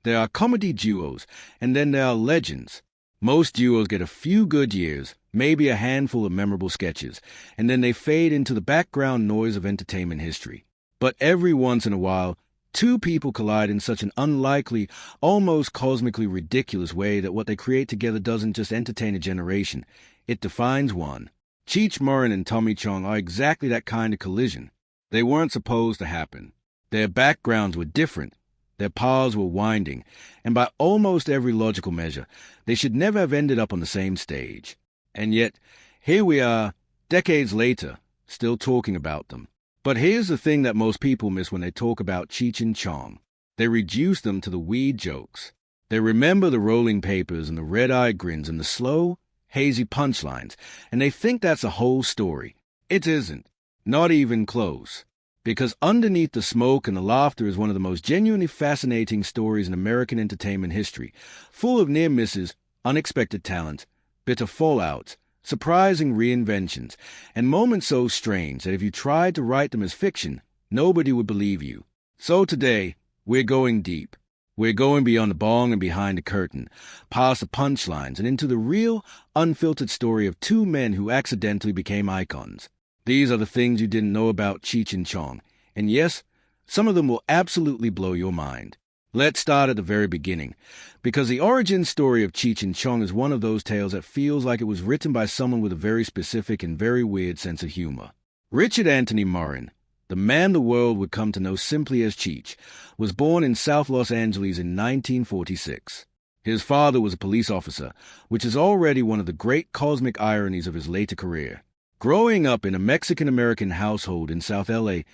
There are comedy duos, and then there are legends. Most duos get a few good years, maybe a handful of memorable sketches, and then they fade into the background noise of entertainment history. But every once in a while, two people collide in such an unlikely, almost cosmically ridiculous way that what they create together doesn't just entertain a generation, it defines one. Cheech Chong and Tommy Chong are exactly that kind of collision. They weren't supposed to happen. Their backgrounds were different. Their paths were winding, and by almost every logical measure, they should never have ended up on the same stage. And yet, here we are, decades later, still talking about them. But here's the thing that most people miss when they talk about Cheech and Chong. They reduce them to the weed jokes. They remember the rolling papers and the red-eyed grins and the slow, hazy punchlines, and they think that's the whole story. It isn't. Not even close. Because underneath the smoke and the laughter is one of the most genuinely fascinating stories in American entertainment history, full of near misses, unexpected talent, bitter fallouts, surprising reinventions, and moments so strange that if you tried to write them as fiction, nobody would believe you. So today, we're going deep. We're going beyond the bong and behind the curtain, past the punchlines and into the real, unfiltered story of two men who accidentally became icons. These are the things you didn't know about Cheech and Chong, and yes, some of them will absolutely blow your mind. Let's start at the very beginning, because the origin story of Cheech and Chong is one of those tales that feels like it was written by someone with a very specific and very weird sense of humor. Richard Anthony Morin, the man the world would come to know simply as Cheech, was born in South Los Angeles in 1946. His father was a police officer, which is already one of the great cosmic ironies of his later career. Growing up in a Mexican-American household in South L.A.,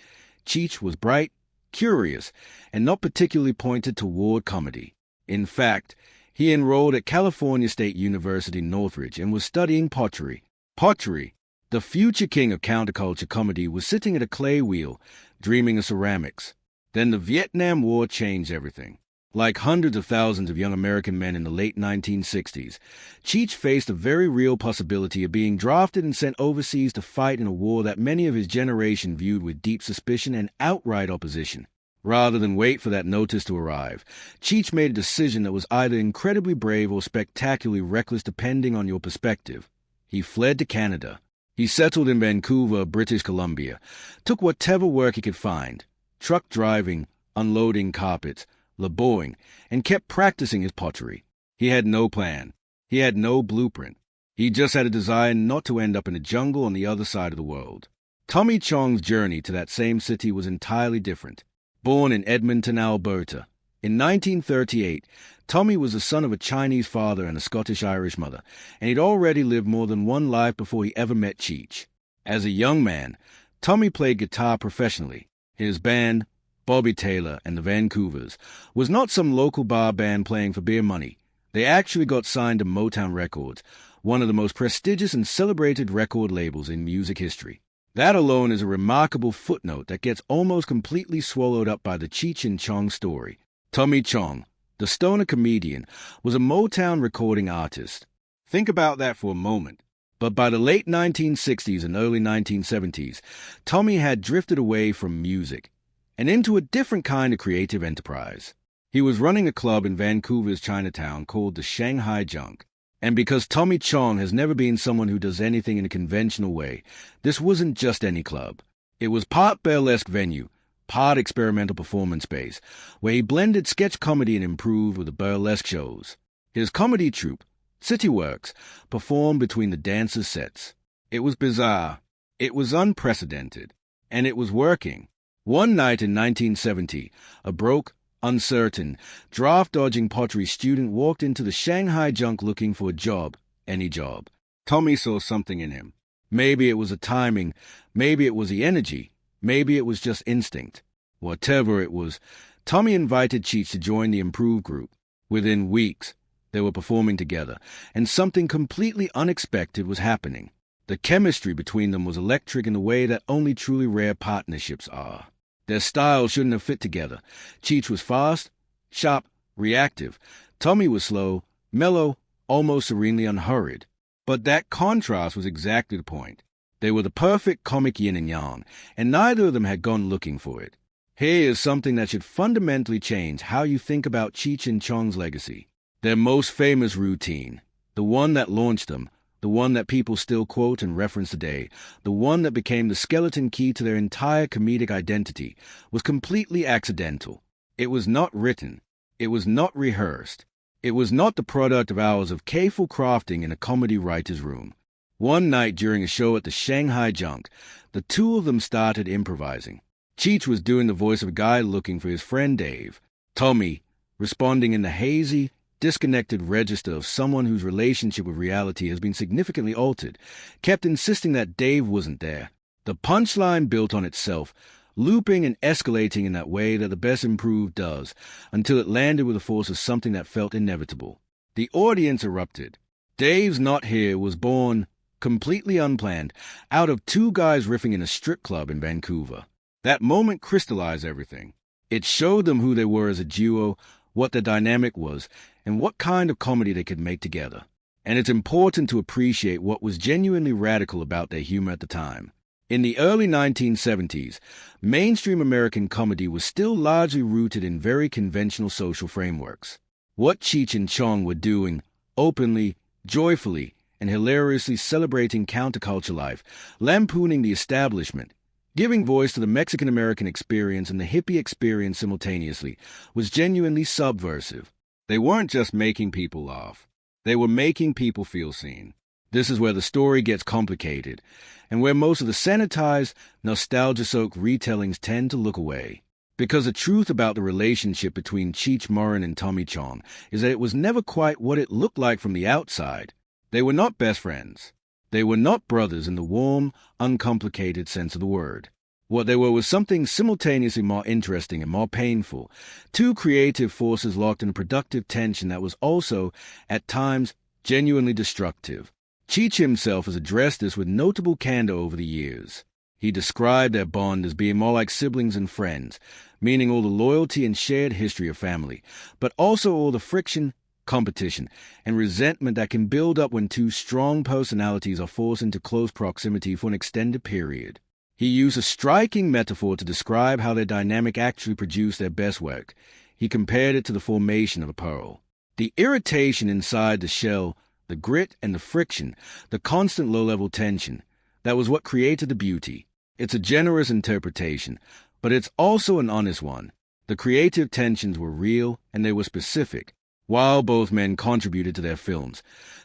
Cheech was bright, curious, and not particularly pointed toward comedy. In fact, he enrolled at California State University, Northridge, and was studying pottery. Pottery, the future king of counterculture comedy, was sitting at a clay wheel, dreaming of ceramics. Then the Vietnam War changed everything. Like hundreds of thousands of young American men in the late 1960s, Cheech faced a very real possibility of being drafted and sent overseas to fight in a war that many of his generation viewed with deep suspicion and outright opposition. Rather than wait for that notice to arrive, Cheech made a decision that was either incredibly brave or spectacularly reckless depending on your perspective. He fled to Canada. He settled in Vancouver, British Columbia, took whatever work he could find, truck driving, unloading carpets, laboring, and kept practicing his pottery. He had no plan. He had no blueprint. He just had a desire not to end up in a jungle on the other side of the world. Tommy Chong's journey to that same city was entirely different. Born in Edmonton, Alberta, in 1938, Tommy was the son of a Chinese father and a Scottish-Irish mother, and he'd already lived more than one life before he ever met Cheech. As a young man, Tommy played guitar professionally. His band, Bobby Taylor and the Vancouvers, was not some local bar band playing for beer money. They actually got signed to Motown Records, one of the most prestigious and celebrated record labels in music history. That alone is a remarkable footnote that gets almost completely swallowed up by the Cheech and Chong story. Tommy Chong, the stoner comedian, was a Motown recording artist. Think about that for a moment. But by the late 1960s and early 1970s, Tommy had drifted away from music and into a different kind of creative enterprise. He was running a club in Vancouver's Chinatown called the Shanghai Junk. And because Tommy Chong has never been someone who does anything in a conventional way, this wasn't just any club. It was part burlesque venue, part experimental performance space, where he blended sketch comedy and improv with the burlesque shows. His comedy troupe, CityWorks, performed between the dancers' sets. It was bizarre, it was unprecedented, and it was working. One night in 1970, a broke, uncertain, draft-dodging pottery student walked into the Shanghai Junk looking for a job, any job. Tommy saw something in him. Maybe it was the timing, maybe it was the energy, maybe it was just instinct. Whatever it was, Tommy invited Cheech to join the Improve group. Within weeks, they were performing together, and something completely unexpected was happening. The chemistry between them was electric in the way that only truly rare partnerships are. Their styles shouldn't have fit together. Cheech was fast, sharp, reactive. Tommy was slow, mellow, almost serenely unhurried. But that contrast was exactly the point. They were the perfect comic yin and yang, and neither of them had gone looking for it. Here is something that should fundamentally change how you think about Cheech and Chong's legacy. Their most famous routine, the one that launched them, the one that people still quote and reference today, the one that became the skeleton key to their entire comedic identity, was completely accidental. It was not written. It was not rehearsed. It was not the product of hours of careful crafting in a comedy writer's room. One night during a show at the Shanghai Junk, the two of them started improvising. Cheech was doing the voice of a guy looking for his friend Dave. Tommy, responding in the hazy, disconnected register of someone whose relationship with reality has been significantly altered, kept insisting that Dave wasn't there. The punchline built on itself, looping and escalating in that way that the best improved does, until it landed with the force of something that felt inevitable. The audience erupted. Dave's Not Here was born, completely unplanned, out of two guys riffing in a strip club in Vancouver. That moment crystallized everything. It showed them who they were as a duo, what their dynamic was, and what kind of comedy they could make together. And it's important to appreciate what was genuinely radical about their humor at the time. In the early 1970s, mainstream American comedy was still largely rooted in very conventional social frameworks. What Cheech and Chong were doing, openly, joyfully, and hilariously celebrating counterculture life, lampooning the establishment, giving voice to the Mexican-American experience and the hippie experience simultaneously, was genuinely subversive. They weren't just making people laugh. They were making people feel seen. This is where the story gets complicated, and where most of the sanitized, nostalgia-soaked retellings tend to look away. Because the truth about the relationship between Cheech Marin and Tommy Chong is that it was never quite what it looked like from the outside. They were not best friends. They were not brothers in the warm, uncomplicated sense of the word. What they were was something simultaneously more interesting and more painful, two creative forces locked in a productive tension that was also, at times, genuinely destructive. Cheech himself has addressed this with notable candor over the years. He described their bond as being more like siblings and friends, meaning all the loyalty and shared history of family, but also all the friction, competition, and resentment that can build up when two strong personalities are forced into close proximity for an extended period. He used a striking metaphor to describe how their dynamic actually produced their best work. He compared it to the formation of a pearl. The irritation inside the shell, the grit and the friction, the constant low-level tension, that was what created the beauty. It's a generous interpretation, but it's also an honest one. The creative tensions were real and they were specific. While both men contributed to their films,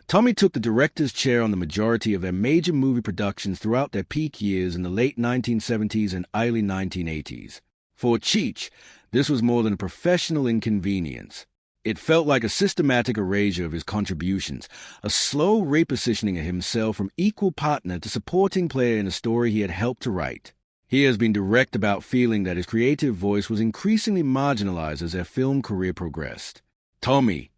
Tommy took the director's chair on the majority of their major movie productions throughout their peak years in the late 1970s and early 1980s. For Cheech, this was more than a professional inconvenience. It felt like a systematic erasure of his contributions, a slow repositioning of himself from equal partner to supporting player in a story he had helped to write. He has been direct about feeling that his creative voice was increasingly marginalized as their film career progressed. Tommy,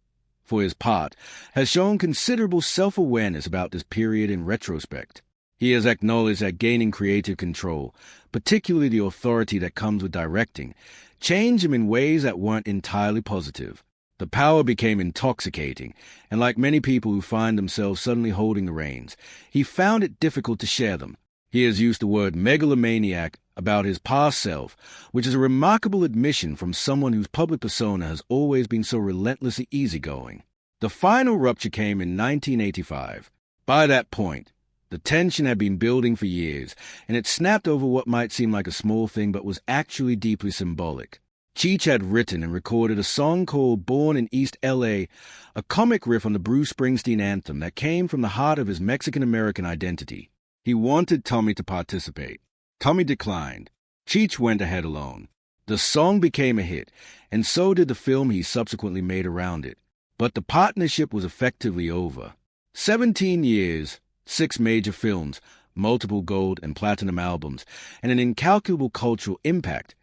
for his part, has shown considerable self-awareness about this period in retrospect. He has acknowledged that gaining creative control, particularly the authority that comes with directing, changed him in ways that weren't entirely positive. The power became intoxicating, and like many people who find themselves suddenly holding the reins, he found it difficult to share them. He has used the word megalomaniac about his past self, which is a remarkable admission from someone whose public persona has always been so relentlessly easygoing. The final rupture came in 1985. By that point, the tension had been building for years, and it snapped over what might seem like a small thing but was actually deeply symbolic. Cheech had written and recorded a song called Born in East L.A., a comic riff on the Bruce Springsteen anthem that came from the heart of his Mexican-American identity. He wanted Tommy to participate. Tommy declined. Cheech went ahead alone. The song became a hit, and so did the film he subsequently made around it. But the partnership was effectively over. 17 years, 6 major films, multiple gold and platinum albums, and an incalculable cultural impact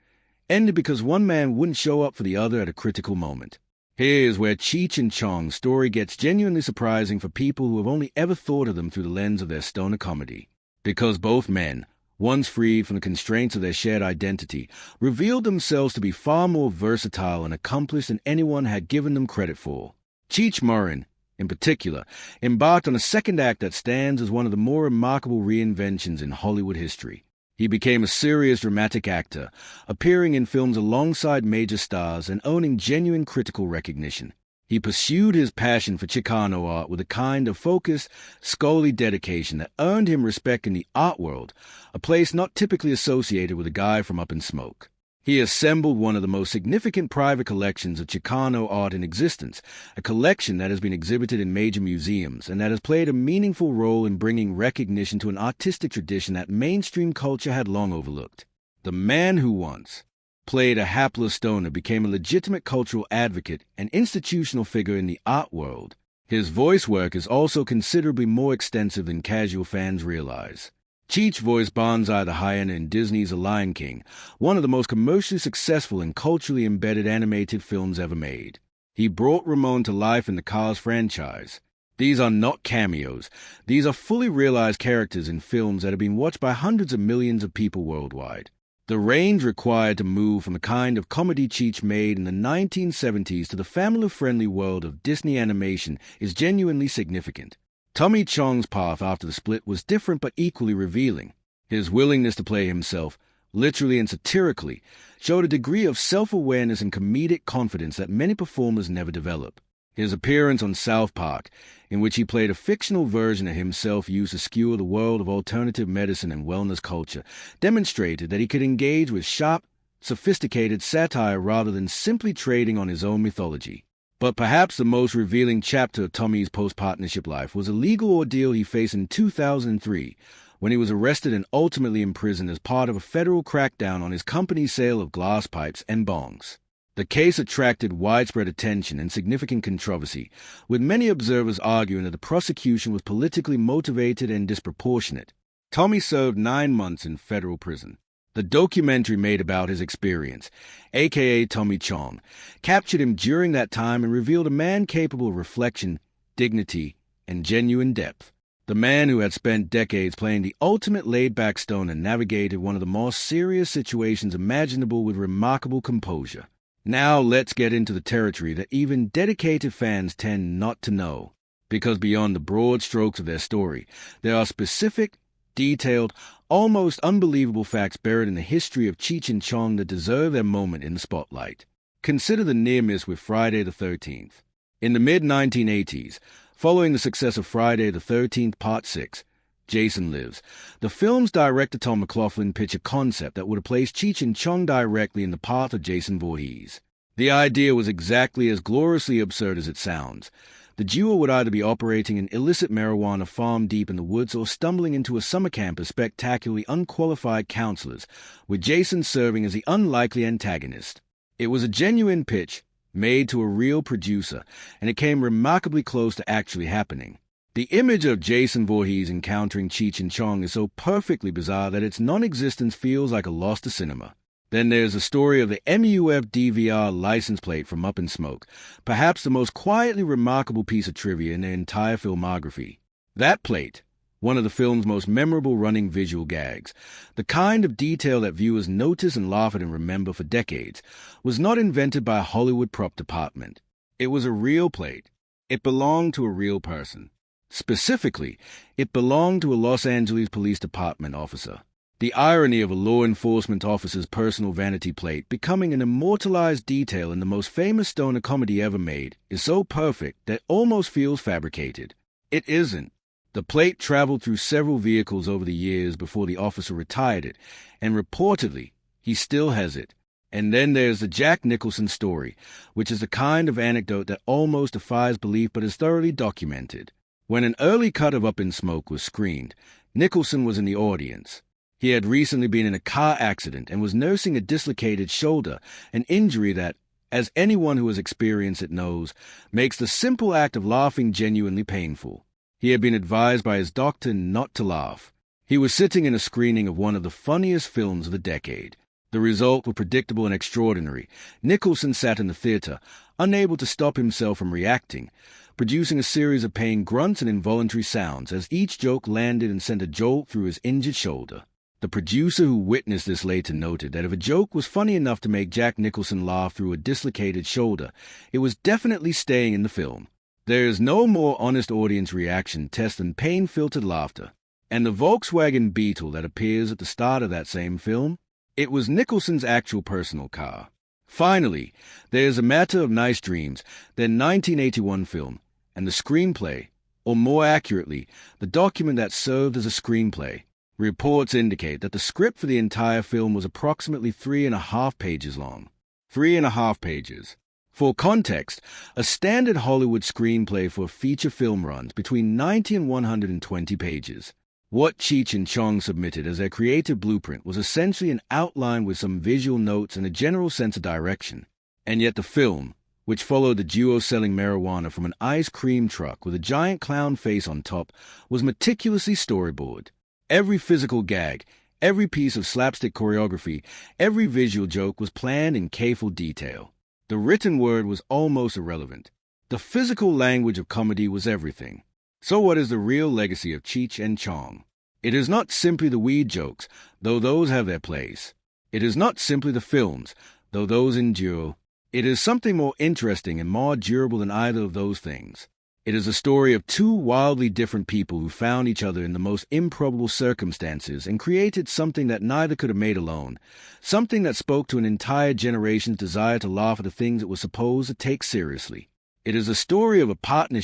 ended because one man wouldn't show up for the other at a critical moment. Here's where Cheech and Chong's story gets genuinely surprising for people who have only ever thought of them through the lens of their stoner comedy. Because both men, once freed from the constraints of their shared identity, revealed themselves to be far more versatile and accomplished than anyone had given them credit for. Cheech Marin, in particular, embarked on a second act that stands as one of the more remarkable reinventions in Hollywood history. He became a serious dramatic actor, appearing in films alongside major stars and owning genuine critical recognition. He pursued his passion for Chicano art with a kind of focused, scholarly dedication that earned him respect in the art world, a place not typically associated with a guy from Up in Smoke. He assembled one of the most significant private collections of Chicano art in existence, a collection that has been exhibited in major museums and that has played a meaningful role in bringing recognition to an artistic tradition that mainstream culture had long overlooked. The man who once played a hapless stoner became a legitimate cultural advocate and institutional figure in the art world. His voice work is also considerably more extensive than casual fans realize. Cheech voiced Bonsai the hyena in Disney's The Lion King, one of the most commercially successful and culturally embedded animated films ever made. He brought Ramon to life in the Cars franchise. These are not cameos. These are fully realized characters in films that have been watched by hundreds of millions of people worldwide. The range required to move from the kind of comedy Cheech made in the 1970s to the family-friendly world of Disney animation is genuinely significant. Tommy Chong's path after the split was different but equally revealing. His willingness to play himself, literally and satirically, showed a degree of self-awareness and comedic confidence that many performers never develop. His appearance on South Park, in which he played a fictional version of himself used to skewer the world of alternative medicine and wellness culture, demonstrated that he could engage with sharp, sophisticated satire rather than simply trading on his own mythology. But perhaps the most revealing chapter of Tommy's post-partnership life was a legal ordeal he faced in 2003, when he was arrested and ultimately imprisoned as part of a federal crackdown on his company's sale of glass pipes and bongs. The case attracted widespread attention and significant controversy, with many observers arguing that the prosecution was politically motivated and disproportionate. Tommy served 9 months in federal prison. The documentary made about his experience, aka Tommy Chong, captured him during that time and revealed a man capable of reflection, dignity, and genuine depth. The man who had spent decades playing the ultimate laid-back stoner navigated one of the most serious situations imaginable with remarkable composure. Now let's get into the territory that even dedicated fans tend not to know, because beyond the broad strokes of their story, there are specific, detailed, almost unbelievable facts buried in the history of Cheech and Chong that deserve their moment in the spotlight. Consider the near-miss with Friday the 13th. In the mid-1980s, following the success of Friday the 13th Part 6, Jason Lives, the film's director Tom McLaughlin pitched a concept that would have placed Cheech and Chong directly in the path of Jason Voorhees. The idea was exactly as gloriously absurd as it sounds. The duo would either be operating an illicit marijuana farm deep in the woods or stumbling into a summer camp as spectacularly unqualified counselors, with Jason serving as the unlikely antagonist. It was a genuine pitch, made to a real producer, and it came remarkably close to actually happening. The image of Jason Voorhees encountering Cheech and Chong is so perfectly bizarre that its non-existence feels like a loss to cinema. Then there's the story of the MUF DVR license plate from Up in Smoke, perhaps the most quietly remarkable piece of trivia in their entire filmography. That plate, one of the film's most memorable running visual gags, the kind of detail that viewers notice and laugh at and remember for decades, was not invented by a Hollywood prop department. It was a real plate. It belonged to a real person. Specifically, it belonged to a Los Angeles Police Department officer. The irony of a law enforcement officer's personal vanity plate becoming an immortalized detail in the most famous stoner comedy ever made is so perfect that it almost feels fabricated. It isn't. The plate traveled through several vehicles over the years before the officer retired it, and reportedly, he still has it. And then there's the Jack Nicholson story, which is the kind of anecdote that almost defies belief but is thoroughly documented. When an early cut of Up in Smoke was screened, Nicholson was in the audience. He had recently been in a car accident and was nursing a dislocated shoulder, an injury that, as anyone who has experienced it knows, makes the simple act of laughing genuinely painful. He had been advised by his doctor not to laugh. He was sitting in a screening of one of the funniest films of the decade. The result was predictable and extraordinary. Nicholson sat in the theater, unable to stop himself from reacting, producing a series of pain grunts and involuntary sounds as each joke landed and sent a jolt through his injured shoulder. The producer who witnessed this later noted that if a joke was funny enough to make Jack Nicholson laugh through a dislocated shoulder, it was definitely staying in the film. There is no more honest audience reaction test than pain-filtered laughter. And the Volkswagen Beetle that appears at the start of that same film? It was Nicholson's actual personal car. Finally, there's A Matter of Nice Dreams, their 1981 film, and the screenplay, or more accurately, the document that served as a screenplay. Reports indicate that the script for the entire film was approximately 3.5 pages long. 3.5 pages. For context, a standard Hollywood screenplay for a feature film runs between 90 and 120 pages. What Cheech and Chong submitted as their creative blueprint was essentially an outline with some visual notes and a general sense of direction. And yet the film, which followed the duo selling marijuana from an ice cream truck with a giant clown face on top, was meticulously storyboarded. Every physical gag, every piece of slapstick choreography, every visual joke was planned in careful detail. The written word was almost irrelevant. The physical language of comedy was everything. So what is the real legacy of Cheech and Chong? It is not simply the weed jokes, though those have their place. It is not simply the films, though those endure. It is something more interesting and more durable than either of those things. It is a story of two wildly different people who found each other in the most improbable circumstances and created something that neither could have made alone, something that spoke to an entire generation's desire to laugh at the things it was supposed to take seriously. It is a story of a partnership